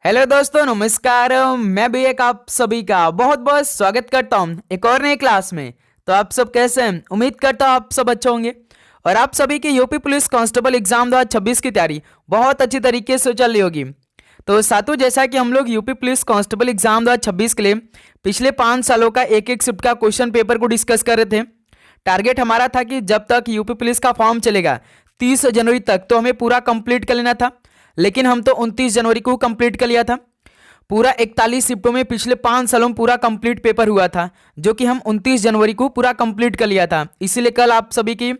Hello दोस्तों, नमस्कार। मैं भी एक आप सभी का बहुत बहुत स्वागत करता हूं एक और नई क्लास में। तो आप सब कैसे हैं? उम्मीद करता हूं आप सब अच्छे होंगे और आप सभी की यूपी पुलिस कांस्टेबल एग्जाम 2026 की तैयारी बहुत अच्छी तरीके से चल रही होगी। तो साथियों, जैसा कि हम लोग यूपी पुलिस कांस्टेबल एग्जाम 2026 के लिए पिछले 5 सालों का एक एक शिफ्ट का क्वेश्चन पेपर को डिस्कस कर रहे थे। टारगेट हमारा था कि जब तक यूपी पुलिस का फॉर्म चलेगा 30 जनवरी तक तो हमें पूरा कंप्लीट कर लेना था, लेकिन हम तो 29 जनवरी को कंप्लीट कर लिया था। पूरा 41 शिफ्टों में पिछले 5 सालों में पूरा कंप्लीट पेपर हुआ था, जो कि हम 29 जनवरी को पूरा कंप्लीट कर लिया था। इसीलिए कल आप सभी की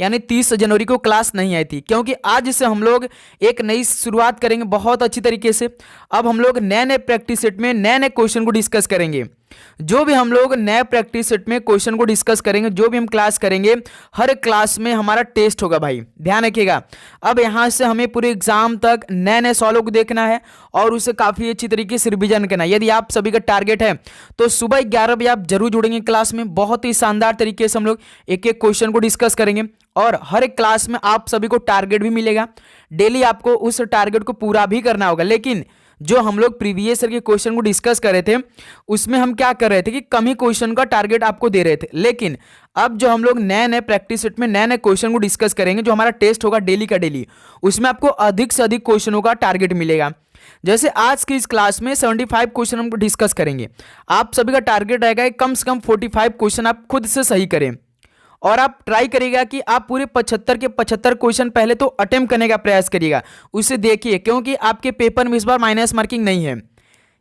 यानी 30 जनवरी को क्लास नहीं आई थी, क्योंकि आज से हम लोग एक नई शुरुआत करेंगे बहुत अच्छी तरीके से। अब हम लोग नए नए प्रैक्टिस सेट में नए नए क्वेश्चन को डिस्कस करेंगे। जो भी हम लोग नए प्रैक्टिस सेट में क्वेश्चन को डिस्कस करेंगे, जो भी हम क्लास करेंगे, हर क्लास में हमारा टेस्ट होगा भाई, ध्यान रखिएगा। अब यहाँ से हमें पूरे एग्जाम तक नए नए सवालों को देखना है और उसे काफ़ी अच्छी तरीके से रिवीजन करना है। यदि आप सभी का टारगेट है तो सुबह 11 बजे आप जरूर जुड़ेंगे क्लास में। बहुत ही शानदार तरीके से हम लोग एक एक क्वेश्चन को डिस्कस करेंगे और हर एक क्लास में आप सभी को टारगेट भी मिलेगा। डेली आपको उस टारगेट को पूरा भी करना होगा। लेकिन जो हम लोग प्रीवियस ईयर के क्वेश्चन को डिस्कस कर रहे थे, उसमें हम क्या कर रहे थे कि कम ही क्वेश्चन का टारगेट आपको दे रहे थे। लेकिन अब जो हम लोग नए नए प्रैक्टिस सेट में नए नए क्वेश्चन को डिस्कस करेंगे, जो हमारा टेस्ट होगा डेली का डेली, उसमें आपको अधिक से अधिक क्वेश्चनों का टारगेट मिलेगा। जैसे आज की इस क्लास में 75 क्वेश्चन हम डिस्कस करेंगे। आप सभी का टारगेट रहेगा कम से कम 45 क्वेश्चन आप खुद से सही करें और आप ट्राई करिएगा कि आप पूरे 75 के 75 क्वेश्चन पहले तो अटेम्प्ट करने का प्रयास करिएगा, उसे देखिए, क्योंकि आपके पेपर में इस बार माइनस मार्किंग नहीं है,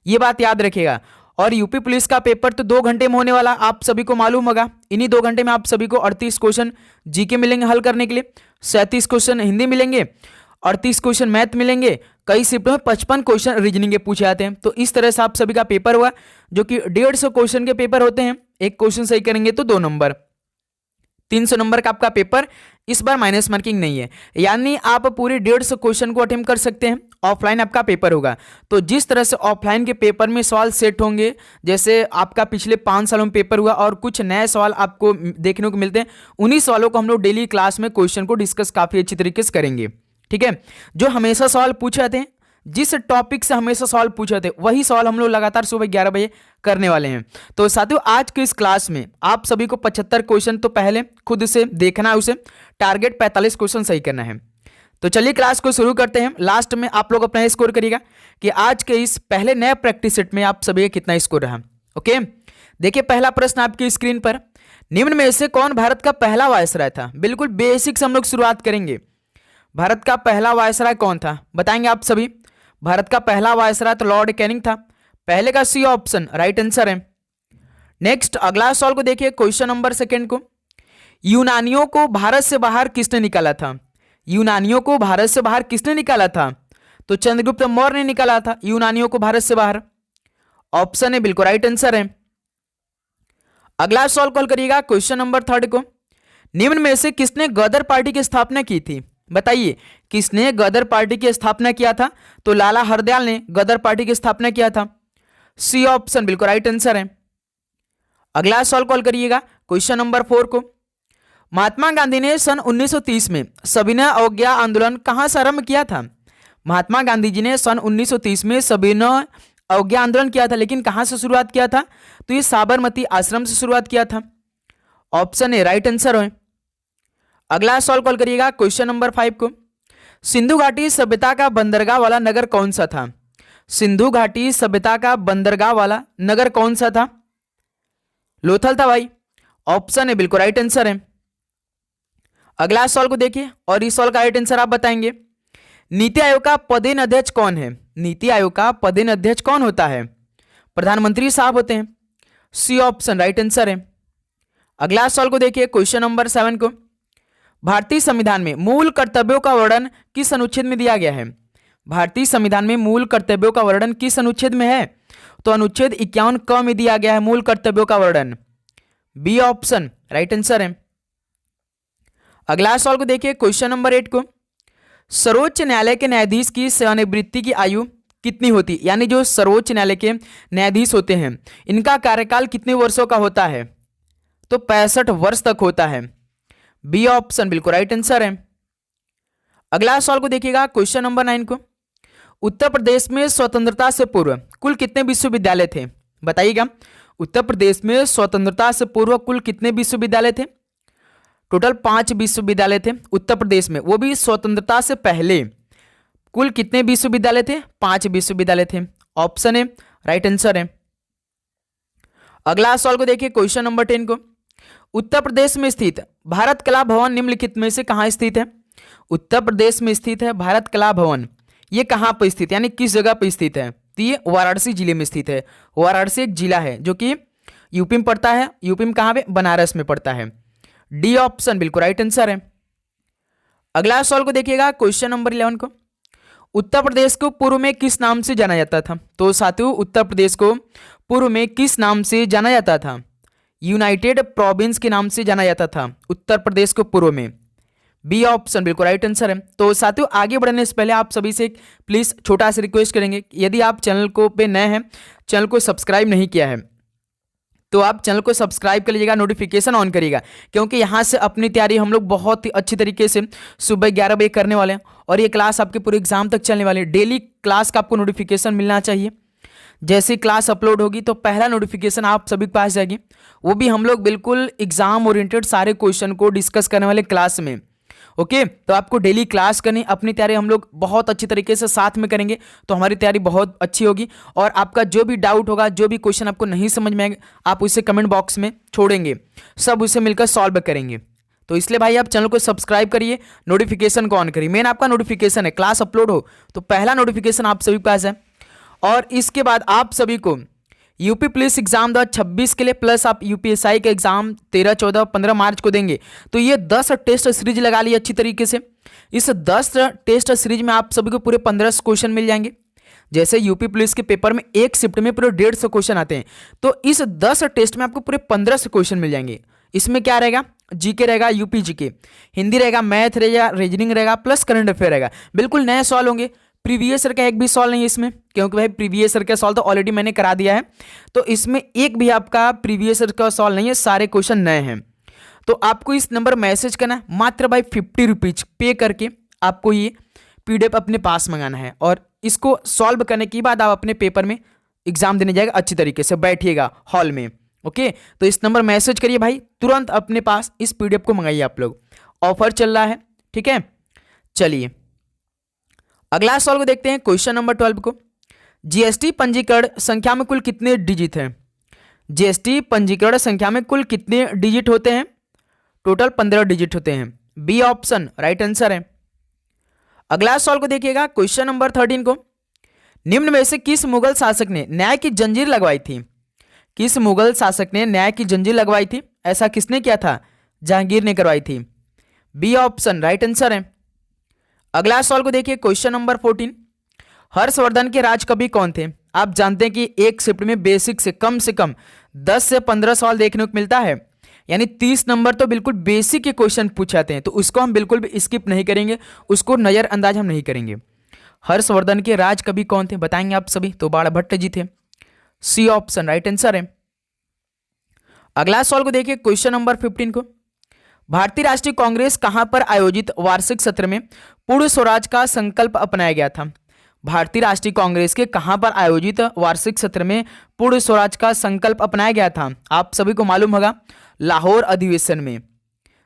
ये बात याद रखिएगा। और यूपी पुलिस का पेपर तो 2 घंटे में होने वाला, आप सभी को मालूम होगा। इन्हीं 2 घंटे में आप सभी को 38 क्वेश्चन जीके मिलेंगे हल करने के लिए, 37 क्वेश्चन हिंदी मिलेंगे, 38 क्वेश्चन मैथ मिलेंगे, कई शिफ्टों में 55 क्वेश्चन रीजनिंग के पूछे जाते हैं। तो इस तरह से आप सभी का पेपर हुआ, जो कि 150 क्वेश्चन के पेपर होते हैं। एक क्वेश्चन सही करेंगे तो 2 नंबर, 300 नंबर का आपका पेपर। इस बार माइनस मार्किंग नहीं है, यानी आप पूरे 150 क्वेश्चन को अटेम्प्ट कर सकते हैं। ऑफलाइन आपका पेपर होगा, तो जिस तरह से ऑफलाइन के पेपर में सवाल सेट होंगे, जैसे आपका पिछले 5 सालों में पेपर हुआ और कुछ नए सवाल आपको देखने को मिलते हैं, उन्हीं सवालों को हम लोग डेली क्लास में क्वेश्चन को डिस्कस काफ़ी अच्छी तरीके से करेंगे। ठीक है, जो हमेशा सवाल पूछे जाते हैं, जिस टॉपिक से हमेशा सवाल पूछे थे, वही सवाल हम लोग लगातार सुबह 11 बजे करने वाले हैं। तो साथियों, आज की इस क्लास में आप सभी को 75 क्वेश्चन तो पहले खुद से देखना है, उसे टारगेट 45 क्वेश्चन सही करना है। तो चलिए क्लास को शुरू करते हैं। लास्ट में आप लोग अपना स्कोर करिएगा कि आज के इस पहले नए प्रैक्टिस सेट में आप सभी का कितना स्कोर रहा। ओके, देखिए पहला प्रश्न आपकी स्क्रीन पर, निम्न में से कौन भारत का पहला वायसराय था? बिल्कुल बेसिक से हम लोग शुरुआत करेंगे। भारत का पहला वायसराय कौन था, बताएंगे आप सभी। भारत का पहला वायसराय तो लॉर्ड कैनिंग था। पहले का सी ऑप्शन राइट आंसर है। नेक्स्ट अगला सवाल को देखिए, क्वेश्चन नंबर 2 को, यूनानियों को भारत से बाहर किसने निकाला था? यूनानियों को भारत से बाहर किसने निकाला था? तो चंद्रगुप्त मौर्य ने निकाला था यूनानियों को भारत से बाहर। ऑप्शन है बिल्कुल राइट आंसर है। अगला सवाल कॉल करिएगा, क्वेश्चन नंबर 3 को, निम्न में से किसने गदर पार्टी की स्थापना की थी? बताइए किसने गदर पार्टी की स्थापना किया था? तो लाला हरदयाल ने गदर पार्टी की स्थापना किया था। सी ऑप्शन बिल्कुल राइट आंसर है। अगला सवाल कॉल करिएगा, क्वेश्चन नंबर 4 को, महात्मा गांधी ने सन 1930 में सविनय अवज्ञा आंदोलन कहां से आरंभ किया था? महात्मा गांधी जी ने सन 1930 में सविनय अवज्ञा आंदोलन किया था, लेकिन कहां से शुरुआत किया था? तो ये साबरमती आश्रम से शुरुआत किया था। ऑप्शन ए राइट आंसर है। अगला सवाल कॉल करिएगा, क्वेश्चन नंबर 5 को, सिंधु घाटी सभ्यता का बंदरगाह वाला नगर कौन सा था? सिंधु घाटी सभ्यता का बंदरगाह वाला नगर कौन सा था? लोथल था भाई। ऑप्शन है बिल्कुल राइट आंसर है। अगला सवाल को देखिए और इस सवाल का राइट आंसर आप बताएंगे। नीति आयोग का पदेन अध्यक्ष कौन है? नीति आयोग का पदेन अध्यक्ष कौन होता है? प्रधानमंत्री साहब होते हैं। सी ऑप्शन राइट आंसर है। अगला सवाल को देखिए, क्वेश्चन नंबर 7 को, भारतीय संविधान में मूल कर्तव्यों का वर्णन किस अनुच्छेद में दिया गया है? भारतीय संविधान में मूल कर्तव्यों का वर्णन किस अनुच्छेद में है? तो अनुच्छेद 51 क में दिया गया है मूल कर्तव्यों का वर्णन। बी ऑप्शन राइट आंसर है। अगला सवाल को देखिए, क्वेश्चन नंबर 8 को, सर्वोच्च न्यायालय के न्यायाधीश की सेवानिवृत्ति की आयु कितनी होती? यानी जो सर्वोच्च न्यायालय के न्यायाधीश होते हैं, इनका कार्यकाल कितने वर्षों का होता है? तो 65 वर्ष तक होता है। बी ऑप्शन बिल्कुल राइट आंसर है। अगला सवाल को देखिएगा, क्वेश्चन नंबर 9 को, उत्तर प्रदेश में स्वतंत्रता से पूर्व कुल कितने विश्वविद्यालय थे? बताइएगा। उत्तर प्रदेश में स्वतंत्रता से पूर्व कुल कितने विश्वविद्यालय थे? टोटल 5 विश्वविद्यालय थे उत्तर प्रदेश में, वो भी स्वतंत्रता से पहले। कुल कितने विश्वविद्यालय थे? 5 विश्वविद्यालय थे। ऑप्शन ए राइट आंसर है। अगला सवाल को देखिए, क्वेश्चन नंबर 10 को। उत्तर प्रदेश में स्थित भारत कला भवन निम्नलिखित में से कहाँ स्थित है? उत्तर प्रदेश में स्थित है भारत कला भवन, ये कहाँ पर स्थित है, यानी किस जगह पर स्थित है? तो ये वाराणसी जिले में स्थित है। वाराणसी एक जिला है जो कि यूपी में पड़ता है। यूपी में कहाँ पे? बनारस में पड़ता है। डी ऑप्शन बिल्कुल राइट आंसर है। अगला सवाल को देखिएगा, क्वेश्चन नंबर 11 को। उत्तर प्रदेश को पूर्व में किस नाम से जाना जाता था? तो साथियों, उत्तर प्रदेश को पूर्व में किस नाम से जाना जाता था? यूनाइटेड प्रोविंस के नाम से जाना जाता था उत्तर प्रदेश को पूर्व में। बी ऑप्शन बिल्कुल राइट आंसर है। तो साथियों, आगे बढ़ने से पहले आप सभी से प्लीज छोटा सा रिक्वेस्ट करेंगे, यदि आप चैनल को पे नए हैं, चैनल को सब्सक्राइब नहीं किया है, तो आप चैनल को सब्सक्राइब कर लीजिएगा, नोटिफिकेशन ऑन करिएगा, क्योंकि यहाँ से अपनी तैयारी हम लोग बहुत ही अच्छी तरीके से सुबह 11 बजे करने वाले हैं और ये क्लास आपके पूरे एग्जाम तक चलने वाली है। डेली क्लास का आपको नोटिफिकेशन मिलना चाहिए। जैसे क्लास अपलोड होगी तो पहला नोटिफिकेशन आप सभी के पास जाएगी, वो भी हम लोग बिल्कुल एग्जाम ओरिएंटेड सारे क्वेश्चन को डिस्कस करने वाले क्लास में। ओके, तो आपको डेली क्लास करनी, अपनी तैयारी हम लोग बहुत अच्छी तरीके से साथ में करेंगे, तो हमारी तैयारी बहुत अच्छी होगी। और आपका जो भी डाउट होगा, जो भी क्वेश्चन आपको नहीं समझ में आएगा, आप उसे कमेंट बॉक्स में छोड़ेंगे, सब उसे मिलकर सॉल्व करेंगे। तो इसलिए भाई आप चैनल को सब्सक्राइब करिए, नोटिफिकेशन को ऑन करिए। मेन आपका नोटिफिकेशन है, क्लास अपलोड हो तो पहला नोटिफिकेशन आप सभी के पास है। और इसके बाद आप सभी को यूपी पुलिस एग्जाम 2026 के लिए प्लस आप यूपीएसआई के एग्जाम 13, 14, 15 मार्च को देंगे, तो ये 10 टेस्ट सीरीज लगा ली अच्छी तरीके से। इस 10 टेस्ट सीरीज में आप सभी को पूरे 15 क्वेश्चन मिल जाएंगे। जैसे यूपी पुलिस के पेपर में एक शिफ्ट में पूरे 150 क्वेश्चन आते हैं, तो इस 10 टेस्ट में आपको पूरे 15 क्वेश्चन मिल जाएंगे। इसमें क्या रहेगा? जीके रहेगा, यूपी जीके, हिंदी रहेगा, मैथ रहेगा, रीजनिंग रहेगा, प्लस करंट अफेयर रहेगा। बिल्कुल नए सवाल होंगे। प्रीवियस ईयर का एक भी सवाल नहीं है इसमें, क्योंकि भाई प्रीवियस ईयर का सवाल तो ऑलरेडी मैंने करा दिया है, तो इसमें एक भी आपका प्रीवियस ईयर का सवाल नहीं है, सारे क्वेश्चन नए हैं। तो आपको इस नंबर मैसेज करना है, मात्र भाई 50 रुपीज पे करके आपको ये पीडीएफ अपने पास मंगाना है, और इसको सॉल्व करने के बाद आप अपने पेपर में एग्जाम देने जाएगा, अच्छी तरीके से बैठिएगा हॉल में। ओके, तो इस नंबर मैसेज करिए भाई, तुरंत अपने पास इस पीडीएफ को मंगाइए आप लोग, ऑफर चल रहा है। ठीक है, चलिए अगला सवाल को देखते हैं, क्वेश्चन नंबर 12 को। जीएसटी पंजीकरण संख्या में कुल कितने डिजिट हैं? जीएसटी पंजीकरण संख्या में कुल कितने डिजिट होते हैं? टोटल 15 डिजिट होते हैं। बी ऑप्शन राइट आंसर है। अगला सवाल को देखिएगा, क्वेश्चन नंबर 13 को। निम्न में से किस मुगल शासक ने न्याय की जंजीर लगवाई थी? किस मुगल शासक ने न्याय की जंजीर लगवाई थी? ऐसा किसने किया था? जहांगीर ने करवाई थी। बी ऑप्शन राइट आंसर है। अगला सवाल को देखिए, क्वेश्चन नंबर 14। हर्षवर्धन के राजकवि कौन थे? आप जानते हैं कि एक शिफ्ट में बेसिक से कम 10 से 15 सवाल देखने को मिलता है, यानी 30 नंबर तो बिल्कुल बेसिक के क्वेश्चन पूछे जाते हैं, तो उसको हम बिल्कुल भी स्किप नहीं करेंगे, उसको नजरअंदाज हम नहीं करेंगे। हर्षवर्धन के राजकवि कौन थे बताएंगे आप सभी? तो बाणभट्ट जी थे। सी ऑप्शन राइट आंसर है। अगला सवाल को देखिए, क्वेश्चन नंबर 15 को। भारतीय राष्ट्रीय कांग्रेस कहां पर आयोजित वार्षिक सत्र में पूर्ण स्वराज का संकल्प अपनाया गया था? भारतीय राष्ट्रीय कांग्रेस के कहां पर आयोजित वार्षिक सत्र में पूर्ण स्वराज का संकल्प अपनाया गया था? आप सभी को मालूम होगा, लाहौर अधिवेशन में।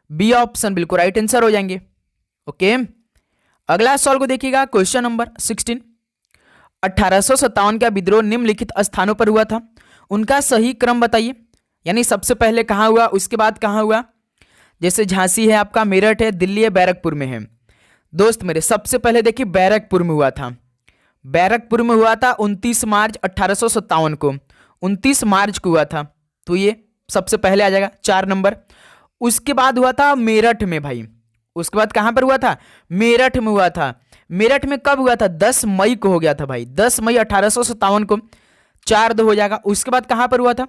बी ऑप्शन बिल्कुल राइट आंसर हो जाएंगे। ओके, अगला सवाल को देखिएगा, क्वेश्चन नंबर 16। 1857 का विद्रोह निम्नलिखित स्थानों पर हुआ था, उनका सही क्रम बताइए। यानी सबसे पहले कहां हुआ, उसके बाद कहां हुआ? जैसे झांसी है आपका, मेरठ है, दिल्ली है, बैरकपुर में है। दोस्त मेरे, सबसे पहले देखिए बैरकपुर में हुआ था। बैरकपुर में हुआ था 29 मार्च 1857 को, 29 मार्च को हुआ था, तो ये सबसे पहले आ जाएगा 4 नंबर। उसके बाद हुआ था मेरठ में भाई। उसके बाद कहां पर हुआ था? मेरठ में हुआ था। मेरठ में कब हुआ था? 10 मई को हो गया था भाई, 10 मई 1857 को, 4-2 हो जाएगा। उसके बाद कहां पर हुआ था?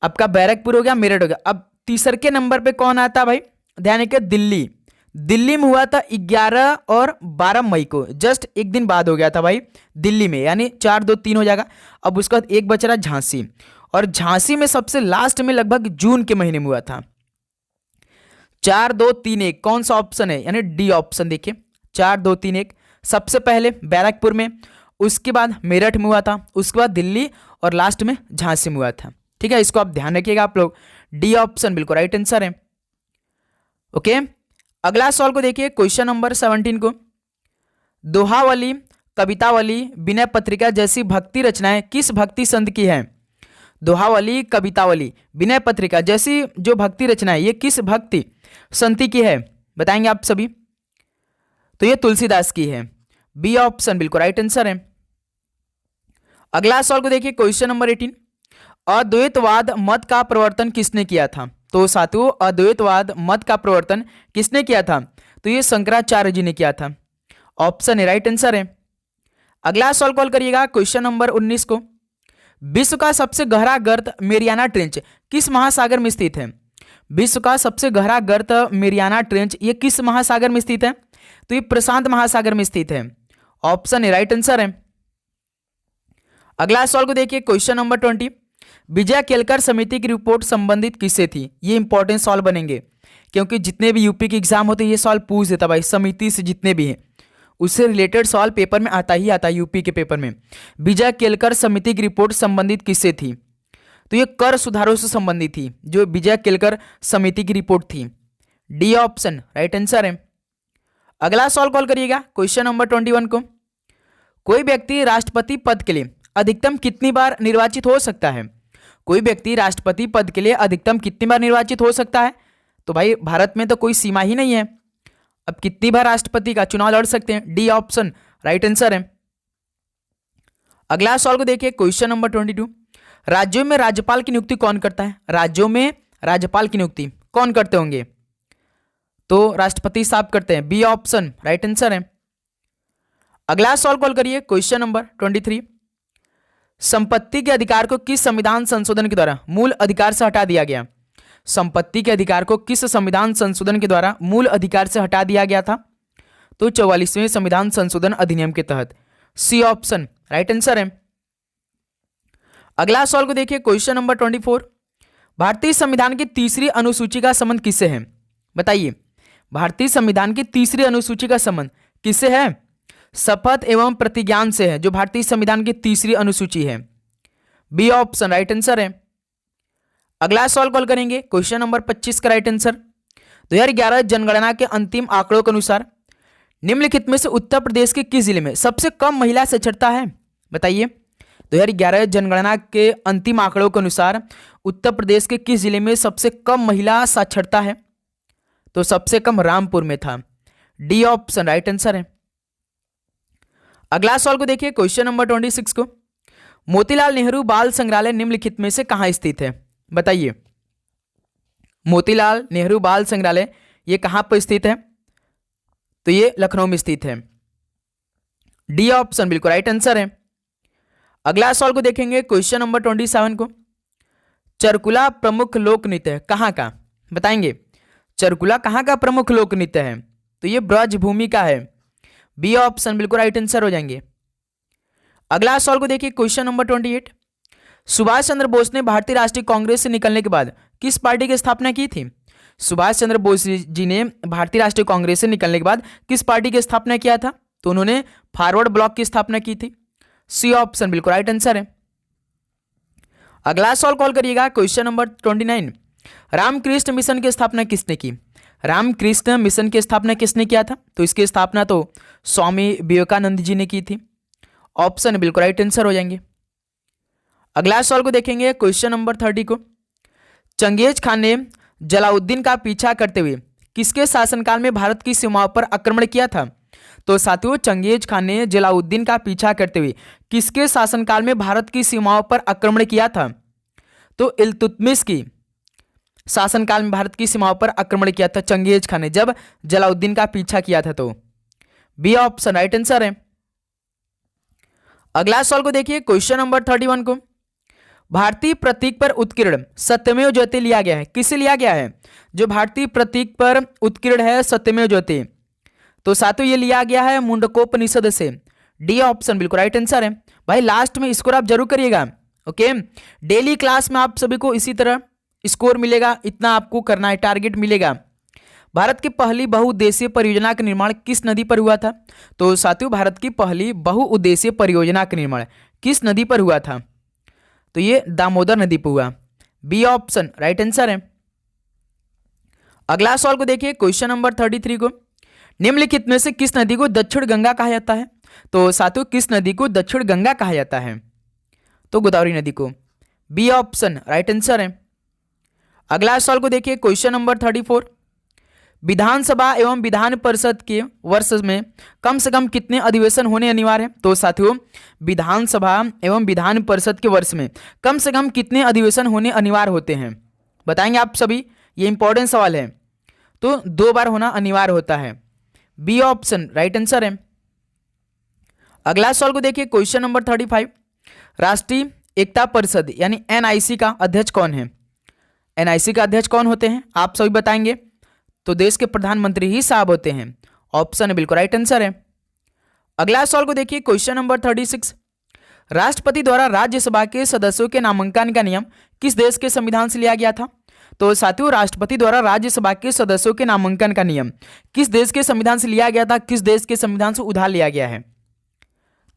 आपका बैरकपुर हो गया, मेरठ हो गया। अब तीसरे के नंबर पे कौन आता भाई? ध्यान रखिए, दिल्ली। दिल्ली में हुआ था 11 और 12 मई को, जस्ट एक दिन बाद हो गया था भाई दिल्ली में, यानी 4-2-3 हो जाएगा। अब उसके बाद एक बच रहा झांसी, और झांसी में सबसे लास्ट में लगभग जून के महीने में हुआ था। 4-2-3-1 कौन सा ऑप्शन है? यानी डी ऑप्शन देखिए, 4-2-3-1 सबसे पहले बैरकपुर में, उसके बाद मेरठ में हुआ था, उसके बाद दिल्ली और लास्ट में झांसी में हुआ था। ठीक है, इसको आप ध्यान रखिएगा आप लोग। डी ऑप्शन बिल्कुल राइट आंसर है। ओके, अगला सवाल को देखिए, क्वेश्चन नंबर 17 को। दोहावली, कवितावली, विनय पत्रिका जैसी भक्ति रचनाएं किस भक्ति संत की है? दोहावली, कवितावली, विनय पत्रिका जैसी जो भक्ति रचनाएं ये किस भक्ति संत की है? बताएंगे आप सभी। तो ये तुलसीदास की है। बी ऑप्शन बिल्कुल राइट आंसर है। अगला सवाल को देखिए, क्वेश्चन नंबर 18। अद्वैतवाद मत का प्रवर्तन किसने किया था? तो साथियों, अद्वैतवाद मत का प्रवर्तन किसने किया था? तो ये शंकराचार्य जी ने किया था। ऑप्शन ए राइट आंसर है। अगला सवाल कॉल करिएगा, क्वेश्चन नंबर 19 को। विश्व का सबसे गहरा गर्त मेरियाना ट्रेंच किस महासागर में स्थित है? विश्व का सबसे गहरा गर्त मेरियाना ट्रेंच ये किस महासागर में स्थित है? तो ये प्रशांत महासागर में स्थित है। ऑप्शन ए राइट आंसर है। अगला सवाल को देखिए, क्वेश्चन नंबर 20। विजय केलकर समिति की रिपोर्ट संबंधित किससे थी? ये इंपॉर्टेंट सवाल बनेंगे, क्योंकि जितने भी यूपी के एग्जाम होते हैं ये सवाल पूछ देता भाई, समिति से जितने भी हैं उससे रिलेटेड सवाल पेपर में आता ही आता है यूपी के पेपर में। विजय केलकर समिति की रिपोर्ट संबंधित किससे थी? तो ये कर सुधारों से संबंधित थी, जो विजय केलकर समिति की रिपोर्ट थी। डी ऑप्शन राइट आंसर है। अगला सवाल कॉल करिएगा, क्वेश्चन नंबर 21 को। कोई व्यक्ति राष्ट्रपति पद के लिए अधिकतम कितनी बार निर्वाचित हो सकता है? कोई व्यक्ति राष्ट्रपति पद के लिए अधिकतम कितनी बार निर्वाचित हो सकता है? तो भाई भारत में तो कोई सीमा ही नहीं है, अब कितनी बार राष्ट्रपति का चुनाव लड़ सकते हैं? डी ऑप्शन राइट आंसर है। अगला सवाल को देखिए, क्वेश्चन नंबर 22। राज्यों में राज्यपाल की नियुक्ति कौन करता है? राज्यों में राज्यपाल की नियुक्ति कौन करते होंगे? तो राष्ट्रपति साहब करते हैं। बी ऑप्शन राइट आंसर है। अगला सवाल कॉल करिए, क्वेश्चन नंबर 23। संपत्ति के अधिकार को किस संविधान संशोधन के द्वारा मूल अधिकार से हटा दिया गया? संपत्ति के अधिकार को किस संविधान संशोधन के द्वारा मूल अधिकार से हटा दिया गया था? तो 44वें संविधान संशोधन अधिनियम के तहत। सी ऑप्शन राइट आंसर है। अगला सवाल को देखिए, क्वेश्चन नंबर 24। भारतीय संविधान की तीसरी अनुसूची का संबंध किससे है? बताइए, भारतीय संविधान की तीसरी अनुसूची का संबंध किससे है? शपथ एवं प्रतिज्ञान से है, जो भारतीय संविधान की तीसरी अनुसूची है। बी ऑप्शन राइट आंसर है। अगला सवाल कॉल करेंगे, क्वेश्चन नंबर 25 का राइट आंसर। 2011 जनगणना के अंतिम आंकड़ों के अनुसार निम्नलिखित में से उत्तर प्रदेश के किस जिले में सबसे कम महिला साक्षरता है? बताइए, 2011 जनगणना के अंतिम आंकड़ों के अनुसार उत्तर प्रदेश के किस जिले में सबसे कम महिला साक्षरता है? तो सबसे कम रामपुर में था। डी ऑप्शन राइट आंसर है। अगला सवाल को देखिए, क्वेश्चन नंबर 26 को। मोतीलाल नेहरू बाल संग्रहालय निम्नलिखित में से कहां स्थित है? बताइए, मोतीलाल नेहरू बाल संग्रहालय ये कहां पर स्थित है? तो ये लखनऊ में स्थित है। डी ऑप्शन बिल्कुल राइट आंसर है। अगला सवाल को देखेंगे, क्वेश्चन नंबर 27 को। चरकुला प्रमुख लोक नृत्य कहां का? बताएंगे, चरकुला कहां का प्रमुख लोक नृत्य है? तो ये ब्रजभूमि का है। बी ऑप्शन बिल्कुल राइट आंसर हो जाएंगे। अगला सवाल को देखिए, क्वेश्चन नंबर 28। सुभाष चंद्र बोस ने भारतीय राष्ट्रीय कांग्रेस से निकलने के बाद किस पार्टी की स्थापना की थी? सुभाष चंद्र बोस जी ने भारतीय राष्ट्रीय कांग्रेस से निकलने के बाद किस पार्टी की स्थापना किया था? तो उन्होंने फॉरवर्ड ब्लॉक की स्थापना की थी। सी ऑप्शन बिल्कुल राइट आंसर है। अगला सवाल कॉल करिएगा, क्वेश्चन नंबर 29। रामकृष्ण मिशन की स्थापना किसने की? रामकृष्ण मिशन की स्थापना किसने किया था? तो इसकी स्थापना तो स्वामी विवेकानंद जी ने की थी। ऑप्शन बिल्कुल राइट आंसर हो जाएंगे। अगला सवाल को देखेंगे, क्वेश्चन नंबर 30 को। चंगेज खान ने जलाउद्दीन का पीछा करते हुए किसके शासनकाल में भारत की सीमाओं पर आक्रमण किया था? तो साथियों, चंगेज खान ने जलाउद्दीन का पीछा करते हुए किसके शासनकाल में भारत की सीमाओं पर आक्रमण किया था? तो इल्तुतमिश की शासनकाल में भारत की सीमाओं पर आक्रमण किया था चंगेज खान ने, जब जलाउद्दीन का पीछा किया था। तो बी ऑप्शन राइट आंसर है। अगला सवाल को देखिए, क्वेश्चन नंबर 31 को। भारतीय प्रतीक पर उत्कीर्ण सत्यमेव जयते लिया गया है, किसे लिया गया है? जो भारतीय प्रतीक पर उत्कीर्ण है सत्यमेव जयते, तो साथियों ये लिया गया है मुंडकोपनिषद से। डी ऑप्शन बिल्कुल राइट आंसर है। भाई लास्ट में स्कोर आप जरूर करिएगा, ओके। डेली क्लास में आप सभी को इसी तरह स्कोर मिलेगा, इतना आपको करना है, टारगेट मिलेगा। भारत की पहली बहुउद्देशीय परियोजना का निर्माण किस नदी पर हुआ था? तो साथियों, भारत की पहली बहुउद्देशीय परियोजना का निर्माण किस नदी पर हुआ था? तो ये दामोदर नदी पर हुआ। बी ऑप्शन राइट आंसर है। अगला सवाल को देखिए, क्वेश्चन नंबर 33 को, निम्नलिखित में से किस नदी को दक्षिण गंगा कहा जाता है? तो साथियों, किस नदी को दक्षिण गंगा कहा जाता है? तो गोदावरी नदी को। बी ऑप्शन राइट आंसर है। अगला सवाल को देखिए, क्वेश्चन नंबर 34, विधानसभा एवं विधान परिषद के वर्ष में कम से कम कितने अधिवेशन होने अनिवार्य है? तो साथियों, विधानसभा एवं विधान परिषद के वर्ष में कम से कम कितने अधिवेशन होने अनिवार्य होते हैं? बताएंगे आप सभी, ये इंपॉर्टेंट सवाल है। तो 2 बार होना अनिवार्य होता है। बी ऑप्शन राइट आंसर है। अगला सवाल को देखिए, क्वेश्चन नंबर 35, राष्ट्रीय एकता परिषद यानी एनआईसी का अध्यक्ष कौन है? एनआईसी का अध्यक्ष कौन होते हैं आप सभी बताएंगे? तो देश के प्रधानमंत्री ही साहब होते हैं। ऑप्शन बिल्कुल राइट आंसर है। अगला सवाल को देखिए, क्वेश्चन नंबर 36, राष्ट्रपति द्वारा राज्यसभा के सदस्यों के नामांकन का नियम किस देश के संविधान से लिया गया था? तो साथियों, राष्ट्रपति द्वारा राज्यसभा के सदस्यों के नामांकन का नियम किस देश के संविधान से लिया गया था? किस देश के संविधान से उधार लिया गया है?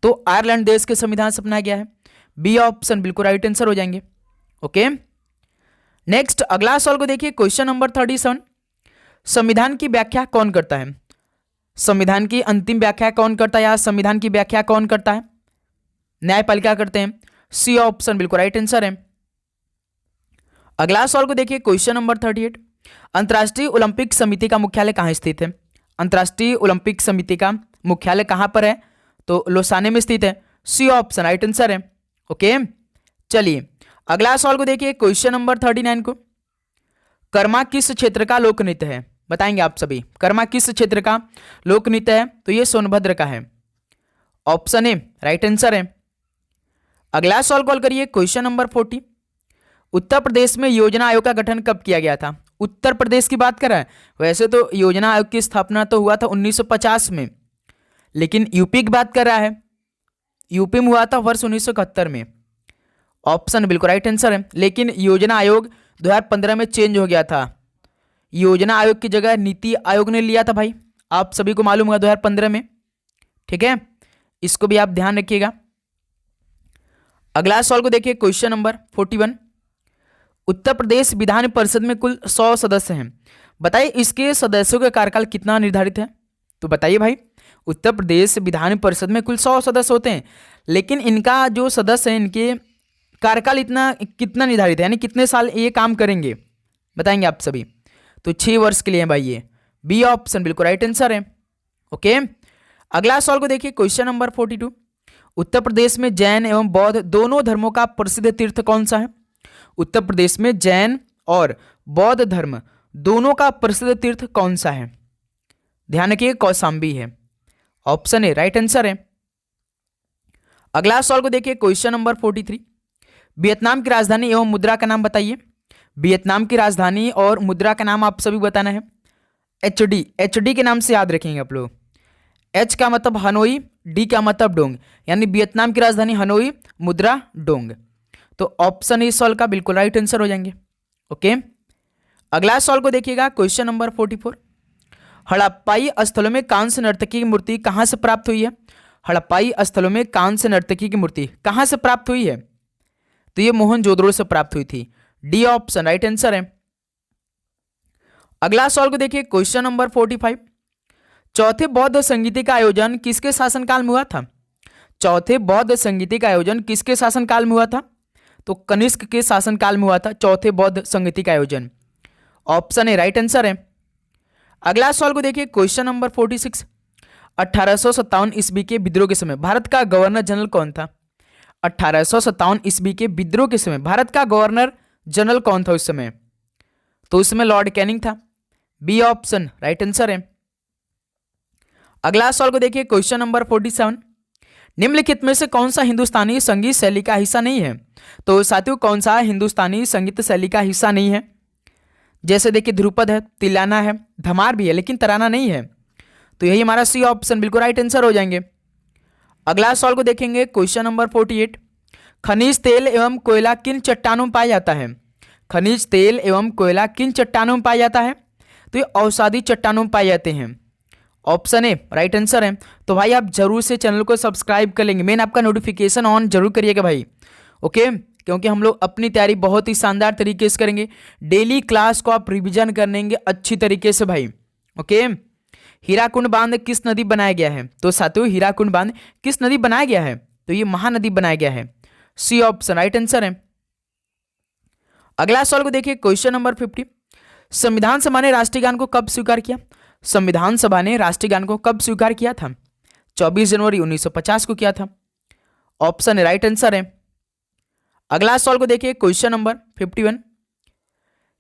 तो आयरलैंड देश के संविधान से अपनाया गया है। बी ऑप्शन बिल्कुल राइट आंसर हो जाएंगे। ओके, नेक्स्ट अगला सवाल को देखिए, क्वेश्चन नंबर 37, संविधान की व्याख्या कौन करता है? संविधान की अंतिम व्याख्या कौन करता है या संविधान की व्याख्या कौन करता है? न्यायपालिका करते हैं। सी ऑप्शन बिल्कुल राइट आंसर है। अगला सवाल को देखिए, क्वेश्चन नंबर 38, अंतर्राष्ट्रीय ओलंपिक समिति का मुख्यालय कहाँ स्थित है? अंतर्राष्ट्रीय ओलंपिक समिति का मुख्यालय कहाँ पर है? तो लोसाने में स्थित है। सी ऑप्शन राइट आंसर है। ओके, चलिए अगला सवाल को देखिए, क्वेश्चन नंबर 39 को, कर्मा किस क्षेत्र का लोक नृत्य है? बताएंगे आप सभी, कर्मा किस क्षेत्र का लोक नृत्य है? तो ये सोनभद्र का है। ऑप्शन ए राइट आंसर है। अगला सवाल कॉल करिए, क्वेश्चन नंबर 40, उत्तर प्रदेश में योजना आयोग का गठन कब किया गया था? उत्तर प्रदेश की बात कर रहा है। वैसे तो योजना आयोग की स्थापना तो हुआ था 1950 में, लेकिन यूपी की बात कर रहा है। यूपी में हुआ था वर्ष 1971 में। ऑप्शन बिल्कुल राइट आंसर है। लेकिन योजना आयोग 2015 में चेंज हो गया था। योजना आयोग की जगह नीति आयोग ने लिया था भाई, आप सभी को मालूम होगा 2015 में। ठीक है, इसको भी आप ध्यान रखिएगा। अगला सवाल को देखिए, क्वेश्चन नंबर 41, उत्तर प्रदेश विधान परिषद में कुल 100 सदस्य हैं। बताइए इसके सदस्यों का कार्यकाल कितना निर्धारित है? तो बताइए भाई, उत्तर प्रदेश विधान परिषद में कुल 100 सदस्य होते हैं, लेकिन इनका जो सदस्य है इनके कार्यकाल इतना कितना निर्धारित है, यानी कितने साल ये काम करेंगे? बताएंगे आप सभी। तो 6 वर्ष के लिए है भाई ये। बी ऑप्शन बिल्कुल राइट आंसर है। ओके, अगला सवाल को देखिए, क्वेश्चन नंबर 42, उत्तर प्रदेश में जैन एवं बौद्ध दोनों धर्मों का प्रसिद्ध तीर्थ कौन सा है? उत्तर प्रदेश में जैन और बौद्ध धर्म दोनों का प्रसिद्ध तीर्थ कौन सा है? ध्यान रखिए, कौशाम्बी है। ऑप्शन ए राइट आंसर है। अगला सवाल को देखिए, क्वेश्चन नंबर 43, वियतनाम की राजधानी एवं मुद्रा का नाम बताइए। वियतनाम की राजधानी और मुद्रा का नाम आप सभी बताना है। एचडी, एचडी के नाम से याद रखेंगे आप लोग। एच का मतलब हनोई, डी का मतलब डोंग, यानी वियतनाम की राजधानी हनोई, मुद्रा डोंग। तो ऑप्शन इस सवाल का बिल्कुल राइट आंसर हो जाएंगे। ओके, अगला सवाल को देखिएगा, क्वेश्चन नंबर 44, हड़प्पाई स्थलों में कांस्य नर्तकी की मूर्ति कहां से प्राप्त हुई है? हड़प्पाई स्थलों में कांस्य नर्तकी की मूर्ति कहां से प्राप्त हुई है? तो ये मोहनजोदड़ो से प्राप्त हुई थी। डी ऑप्शन राइट आंसर है। अगला सवाल को देखिए, क्वेश्चन नंबर 45, चौथे बौद्ध संगीति का आयोजन किसके शासनकाल में हुआ था? चौथे बौद्ध संगीति का आयोजन किसके शासनकाल में हुआ था? तो कनिष्क के शासनकाल में हुआ था चौथे बौद्ध संगीति का आयोजन। ऑप्शन ए राइट आंसर है। अगला सवाल को देखिए, क्वेश्चन नंबर 46, 1857 ईस्वी के विद्रोह के समय भारत का गवर्नर जनरल कौन था? 1857 ईस्वी के विद्रोह के समय भारत का गवर्नर जनरल कौन था उस समय? तो उस समय लॉर्ड कैनिंग था। बी ऑप्शन राइट आंसर है। अगला सवाल को देखिए, क्वेश्चन नंबर 47, निम्नलिखित में से कौन सा हिंदुस्तानी संगीत शैली का हिस्सा नहीं है? तो साथियों, कौन सा हिंदुस्तानी संगीत शैली का हिस्सा नहीं है? जैसे देखिए, ध्रुपद है, तिलाना है, धमार भी है, लेकिन तराना नहीं है। तो यही हमारा सी ऑप्शन बिल्कुल राइट आंसर हो जाएंगे। अगला सवाल को देखेंगे, क्वेश्चन नंबर 48, खनिज तेल एवं कोयला किन चट्टानों में पाया जाता है? खनिज तेल एवं कोयला किन चट्टानों में पाया जाता है? तो ये औषधि चट्टानों में पाए जाते हैं। ऑप्शन ए राइट आंसर है। तो भाई आप जरूर से चैनल को सब्सक्राइब कर लेंगे, मेन आपका नोटिफिकेशन ऑन जरूर करिएगा भाई, ओके, क्योंकि हम लोग अपनी तैयारी बहुत ही शानदार तरीके से करेंगे। डेली क्लास को आप रिवीजन करेंगे अच्छी तरीके से भाई, ओके। हीराकुंड बांध किस नदी बनाया गया है? तो साथियों हीराकुंड बांध किस नदी बनाया गया है? तो ये महानदी बनाया गया है। सी ऑप्शन राइट आंसर है। अगला सवाल को देखिए, क्वेश्चन नंबर 50। संविधान सभा ने राष्ट्रीय गान को कब स्वीकार किया? संविधान सभा ने राष्ट्रीय गान को कब स्वीकार किया था? 24 जनवरी 1950 को किया था। ऑप्शन है राइट आंसर है। अगला सवाल को देखिए, क्वेश्चन नंबर 51।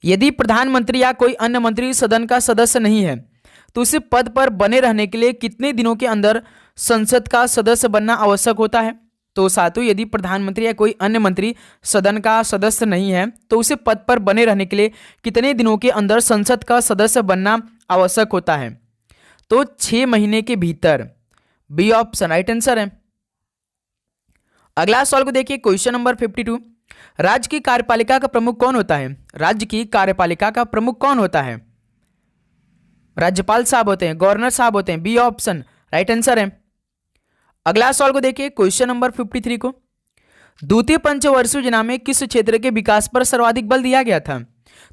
यदि प्रधानमंत्री या कोई अन्य मंत्री सदन का सदस्य नहीं है तो उसे पद पर बने रहने के लिए कितने दिनों के अंदर संसद का सदस्य बनना आवश्यक होता है? तो साथियों यदि प्रधानमंत्री या कोई अन्य मंत्री सदन का सदस्य नहीं है तो उसे पद पर बने रहने के लिए कितने दिनों के अंदर संसद का सदस्य बनना आवश्यक होता है? तो 6 महीने के भीतर। बी ऑप्शन राइट आंसर है। अगला सवाल को देखिए, क्वेश्चन नंबर 52। राज्य की कार्यपालिका का प्रमुख कौन होता है? राज्य की कार्यपालिका का प्रमुख कौन होता है? राज्यपाल साहब होते हैं, गवर्नर साहब होते हैं। बी ऑप्शन राइट आंसर है। अगला सवाल को देखिए, क्वेश्चन नंबर 53 को। द्वितीय पंचवर्षीय योजना में किस क्षेत्र के विकास पर सर्वाधिक बल दिया गया था?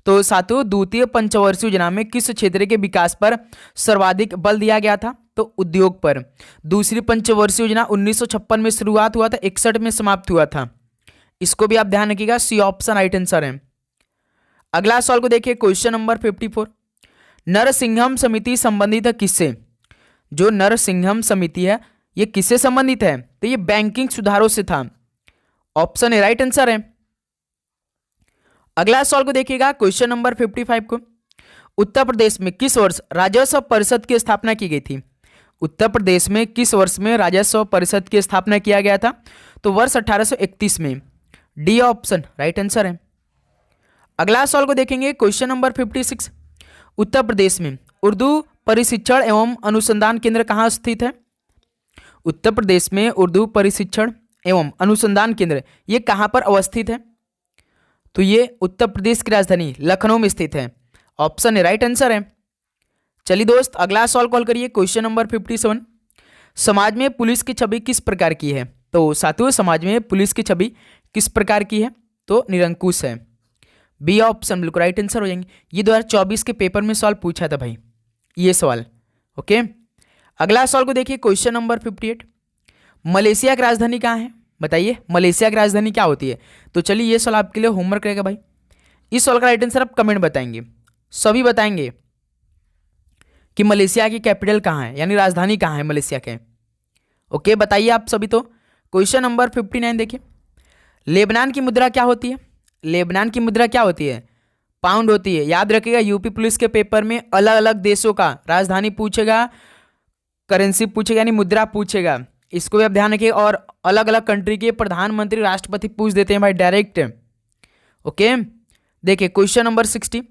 तो साथियों द्वितीय पंचवर्षीय योजना में किस क्षेत्र के विकास पर सर्वाधिक बल दिया गया था? तो उद्योग पर। दूसरी पंचवर्षीय योजना 1956 में शुरुआत हुआ था, 61 में समाप्त हुआ था। इसको भी आप ध्यान रखिएगा, सी ऑप्शन राइट आंसर है। अगला सवाल को देखिए, क्वेश्चन नंबर 54। नरसिंहम समिति संबंधित है किससे? जो नरसिंहम समिति है ये किससे संबंधित है? तो ये बैंकिंग सुधारों से था। ऑप्शन ए राइट आंसर है। अगला सवाल को देखिएगा, क्वेश्चन नंबर 55 को। उत्तर प्रदेश में किस वर्ष राजस्व परिषद की स्थापना की गई थी? उत्तर प्रदेश में किस वर्ष में राजस्व परिषद की स्थापना किया गया था? तो वर्ष 1831 में। डी ऑप्शन राइट आंसर है। अगला सवाल को देखेंगे, क्वेश्चन नंबर 56। उत्तर प्रदेश में उर्दू प्रशिक्षण एवं अनुसंधान केंद्र कहाँ स्थित है? उत्तर प्रदेश में उर्दू प्रशिक्षण एवं अनुसंधान केंद्र ये कहाँ पर अवस्थित है? तो ये उत्तर प्रदेश की राजधानी लखनऊ में स्थित है। ऑप्शन ए राइट आंसर है। चलिए दोस्त अगला सवाल कॉल करिए, क्वेश्चन नंबर 57। समाज में पुलिस की छवि किस प्रकार की है? तो साथियों समाज में पुलिस की छवि किस प्रकार की है? तो निरंकुश है। बी ऑप्शन बिल्कुल राइट आंसर हो जाएंगे। ये 2024 के पेपर में सवाल पूछा था भाई ये सवाल, ओके। अगला सवाल को देखिए, क्वेश्चन नंबर 58। मलेशिया की राजधानी कहाँ है? बताइए मलेशिया की राजधानी क्या होती है? तो चलिए ये सवाल आपके लिए होमवर्क रहेगा भाई। इस सवाल का राइट आंसर आप कमेंट बताएंगे, सभी बताएंगे कि मलेशिया की कैपिटल कहाँ है, यानी राजधानी कहाँ है मलेशिया के, ओके बताइए आप सभी। तो क्वेश्चन नंबर 59 देखिए, लेबनान की मुद्रा क्या होती है? लेबनान की मुद्रा क्या होती है? पाउंड होती है। याद रखिएगा यूपी पुलिस के पेपर में अलग अलग देशों का राजधानी पूछेगा, करेंसी पूछेगा, यानी मुद्रा पूछेगा, इसको भी आप ध्यान रखिए। और अलग अलग कंट्री के प्रधानमंत्री राष्ट्रपति पूछ देते हैं भाई डायरेक्ट, ओके। देखिए क्वेश्चन नंबर 60।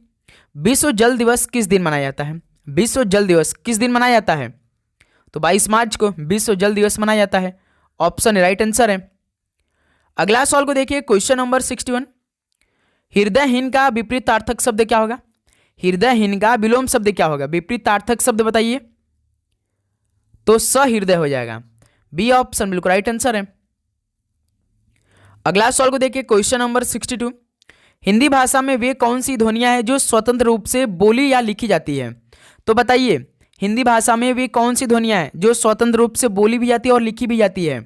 विश्व जल दिवस किस दिन मनाया जाता है? विश्व जल दिवस किस दिन मनाया जाता है? तो 22 मार्च को विश्व जल दिवस मनाया जाता है। ऑप्शन राइट आंसर है। अगला सवाल को देखिए, क्वेश्चन नंबर 61। हृदयहीन का विपरीतार्थक शब्द क्या होगा? हृदयहीन का विलोम शब्द क्या होगा? विपरीतार्थक शब्द बताइए। तो सहृदय हो जाएगा। बी ऑप्शन बिल्कुल राइट आंसर है। अगला सवाल को देखिए, क्वेश्चन नंबर 62। हिंदी भाषा में वे कौन सी ध्वनियां हैं जो स्वतंत्र रूप से बोली या लिखी जाती है? तो बताइए हिंदी भाषा में वे कौन सी ध्वनियां हैं जो स्वतंत्र रूप से बोली भी जाती है और लिखी भी जाती है?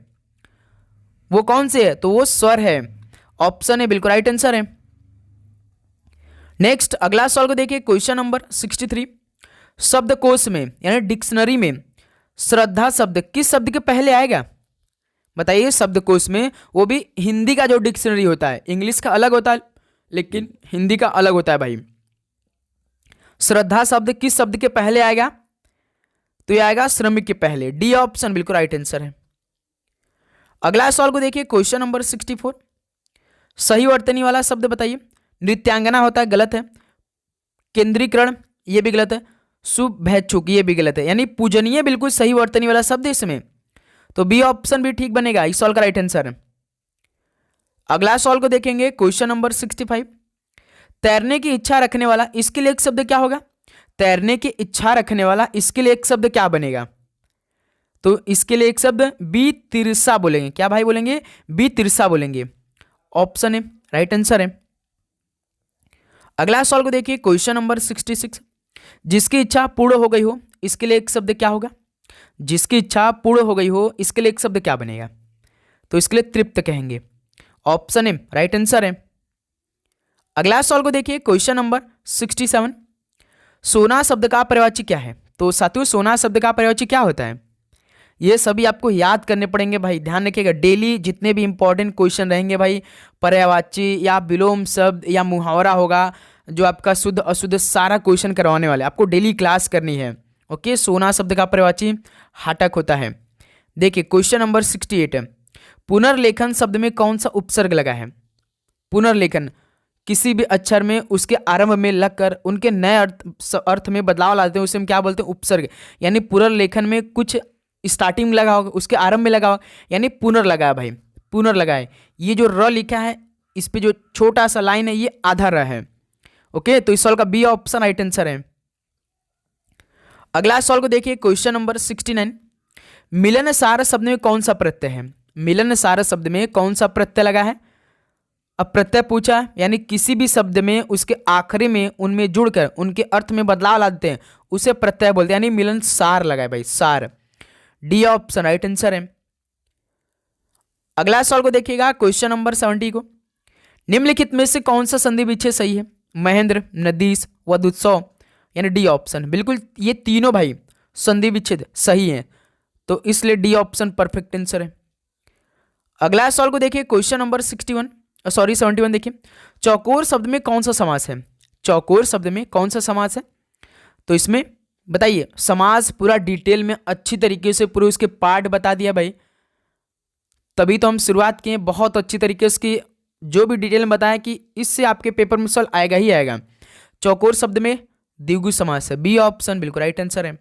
वो कौन से है? तो वो स्वर है। ऑप्शन है बिल्कुल राइट आंसर है। नेक्स्ट अगला सवाल को देखिए, क्वेश्चन नंबर 63। शब्दकोश में यानी डिक्शनरी में श्रद्धा शब्द किस शब्द के पहले आएगा? बताइए शब्दकोश में, वो भी हिंदी का जो डिक्शनरी होता है, इंग्लिश का अलग होता है लेकिन हिंदी का अलग होता है भाई। श्रद्धा शब्द किस शब्द के पहले आएगा? तो ये आएगा श्रमिक के पहले। डी ऑप्शन बिल्कुल राइट आंसर है। अगला सवाल को देखिए, क्वेश्चन नंबर 64। सही वर्तनी वाला शब्द बताइए। नृत्यांगना होता है, गलत है। केंद्रीकरण ये भी गलत है। शुभेच्छुक ये भी गलत है, यानी पूजनीय बिल्कुल सही वर्तनी वाला शब्द है इसमें। तो बी ऑप्शन भी ठीक बनेगा, इस सवाल का राइट आंसर है। अगला सवाल को देखेंगे, क्वेश्चन नंबर 65। तैरने की इच्छा रखने वाला, इसके लिए एक शब्द क्या होगा? तैरने की इच्छा रखने वाला, इसके लिए एक शब्द क्या बनेगा? तो इसके लिए एक शब्द बी तिरसा बोलेंगे। क्या भाई बोलेंगे? बी तिरसा बोलेंगे। ऑप्शन है राइट आंसर है। अगला सवाल को देखिए, क्वेश्चन नंबर 66। जिसकी इच्छा पूर्ण हो गई हो, इसके लिए एक शब्द क्या होगा? जिसकी इच्छा पूर्ण हो गई हो, इसके लिए एक शब्द क्या बनेगा? तो इसके लिए तृप्त कहेंगे। ऑप्शन है राइट आंसर है। अगला सवाल को देखिए, क्वेश्चन नंबर 67। सोना शब्द का पर्यायवाची क्या है? तो साथियों, सोना शब्द का पर्यायवाची क्या होता है? ये सभी आपको याद करने पड़ेंगे भाई, ध्यान रखिएगा। डेली जितने भी इंपॉर्टेंट क्वेश्चन रहेंगे भाई, पर्यायवाची या विलोम शब्द या मुहावरा होगा, जो आपका शुद्ध अशुद्ध सारा क्वेश्चन करवाने वाले, आपको डेली क्लास करनी है। ओके, सोना शब्द का पर्यायवाची हाटक होता है। देखिए क्वेश्चन नंबर 68 है, पुनर्लेखन शब्द में कौन सा उपसर्ग लगा है? पुनर्लेखन किसी भी अक्षर में उसके आरंभ में लगकर उनके नए अर्थ में बदलाव लाते हैं, उसे हम क्या बोलते हैं? उपसर्ग। यानी पुनर्लेखन में कुछ स्टार्टिंग में लगा होगा, उसके आरंभ में लगा होगा, यानी पुनर् लगा है भाई, पुनर् है। ये जो र लिखा है, इस पे जो छोटा सा लाइन है, ये आधा र है। ओके, तो इस सवाल का बी ऑप्शन राइट आंसर है। अगला सवाल को देखिए, क्वेश्चन नंबर 69। मिलनसार शब्द में कौन सा प्रत्यय है? मिलनसार शब्द में कौन सा प्रत्यय लगा है? अब प्रत्यय पूछा, यानी किसी भी शब्द में उसके आखिरी में उनमें जुड़कर उनके अर्थ में बदलाव ला देते हैं, उसे प्रत्यय बोलते हैं, यानी मिलनसार लगा है भाई, सार। डी ऑप्शन राइट आंसर है। अगला सवाल को देखिएगा, क्वेश्चन नंबर 70 को। निम्नलिखित में से कौन सा संधि विच्छेद सही है? महेंद्र, नदीश, वधुत्सव, यानी डी ऑप्शन। बिल्कुल ये तीनों भाई संधि विच्छेद सही है, तो इसलिए डी ऑप्शन परफेक्ट आंसर है। अगला सवाल को देखिए, क्वेश्चन नंबर 71 देखिए, चौकोर शब्द में कौन सा समास है? चौकोर शब्द में कौन सा समास है? तो इसमें बताइए, समास पूरा डिटेल में अच्छी तरीके से पूरे उसके पार्ट बता दिया भाई, तभी तो हम शुरुआत किए बहुत अच्छी तरीके से कि जो भी डिटेल में बताया कि इससे आपके पेपर में सवाल आएगा ही आएगा। चौकोर शब्द में द्विगु समास है, बी ऑप्शन बिल्कुल राइट आंसर है।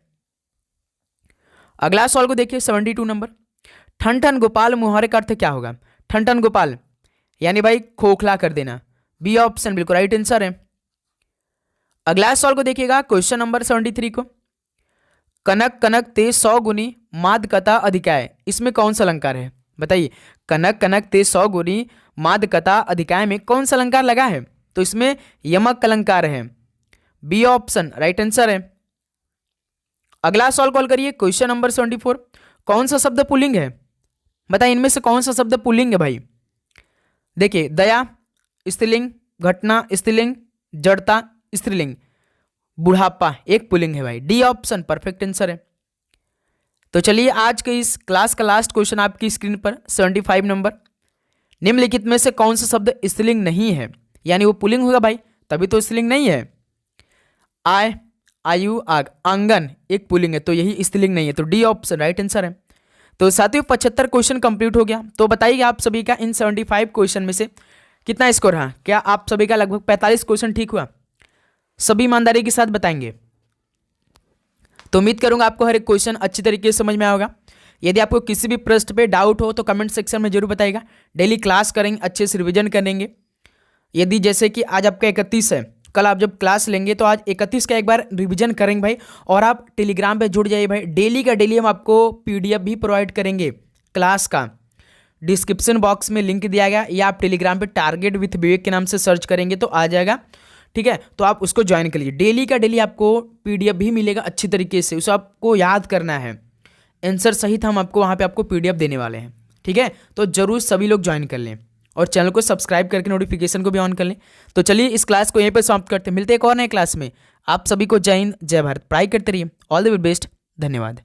अगला सवाल को देखिए, 72 नंबर। ठन ठन गोपाल मुहावरे का अर्थ क्या होगा? ठन ठन गोपाल यानी भाई खोखला कर देना, बी ऑप्शन बिल्कुल राइट आंसर है। अगला सवाल को देखिएगा, क्वेश्चन नंबर 73 को। कनक कनक ते 100 गुनी माद कथा अधिकाय, इसमें कौन सा अलंकार है? बताइए, कनक कनक ते 100 गुनी माद कथा अधिकाय में कौन सा अलंकार लगा है? तो इसमें यमक अलंकार है, बी ऑप्शन राइट आंसर है। अगला सवाल कॉल करिए, क्वेश्चन नंबर 74। कौन सा शब्द पुल्लिंग है? बताइए, इनमें से कौन सा शब्द पुल्लिंग है भाई? देखिए, दया स्त्रीलिंग, घटना स्त्रीलिंग, जड़ता स्त्रीलिंग, बुढ़ापा एक पुल्लिंग है भाई, डी ऑप्शन परफेक्ट आंसर है। तो चलिए, आज के इस क्लास का लास्ट क्वेश्चन आपकी स्क्रीन पर 75 नंबर। निम्नलिखित में से कौन सा शब्द स्त्रीलिंग नहीं है? यानी वो पुल्लिंग होगा भाई, तभी तो स्त्रीलिंग नहीं है। आय, आयु, आग, आंगन एक पुल्लिंग है, तो यही स्त्रीलिंग नहीं है, तो डी ऑप्शन राइट आंसर है। तो साथियों 75 क्वेश्चन कंप्लीट हो गया। तो बताइए आप सभी का इन 75 क्वेश्चन में से कितना स्कोर रहा? क्या आप सभी का लगभग 45 क्वेश्चन ठीक हुआ? सभी ईमानदारी के साथ बताएंगे। तो उम्मीद करूंगा आपको हर एक क्वेश्चन अच्छी तरीके से समझ में आया होगा। यदि आपको किसी भी प्रश्न पे डाउट हो तो कमेंट सेक्शन में जरूर बताइएगा। डेली क्लास करेंगे, अच्छे से रिविजन करेंगे। यदि जैसे कि आज आपका 31 है, कल आप जब क्लास लेंगे तो आज 31 का एक बार रिवीजन करेंगे भाई, और आप टेलीग्राम पे जुड़ जाइए भाई। डेली का डेली हम आपको पीडीएफ भी प्रोवाइड करेंगे क्लास का। डिस्क्रिप्शन बॉक्स में लिंक दिया गया, या आप टेलीग्राम पे टारगेट विथ विवेक के नाम से सर्च करेंगे तो आ जाएगा, ठीक है। तो आप उसको ज्वाइन कर लीजिए। डेली का डेली आपको पीडीएफ भी मिलेगा अच्छी तरीके से, उसे आपको याद करना है। आंसर सहित हम आपको वहाँ पे आपको पीडीएफ देने वाले हैं, ठीक है। तो जरूर सभी लोग ज्वाइन कर लें और चैनल को सब्सक्राइब करके नोटिफिकेशन को भी ऑन कर लें। तो चलिए इस क्लास को यहीं पर समाप्त करते हैं, मिलते हैं एक और नए क्लास में। आप सभी को जय हिंद, जय भारत, पढ़ाई करते रहिए। ऑल द बेस्ट, धन्यवाद।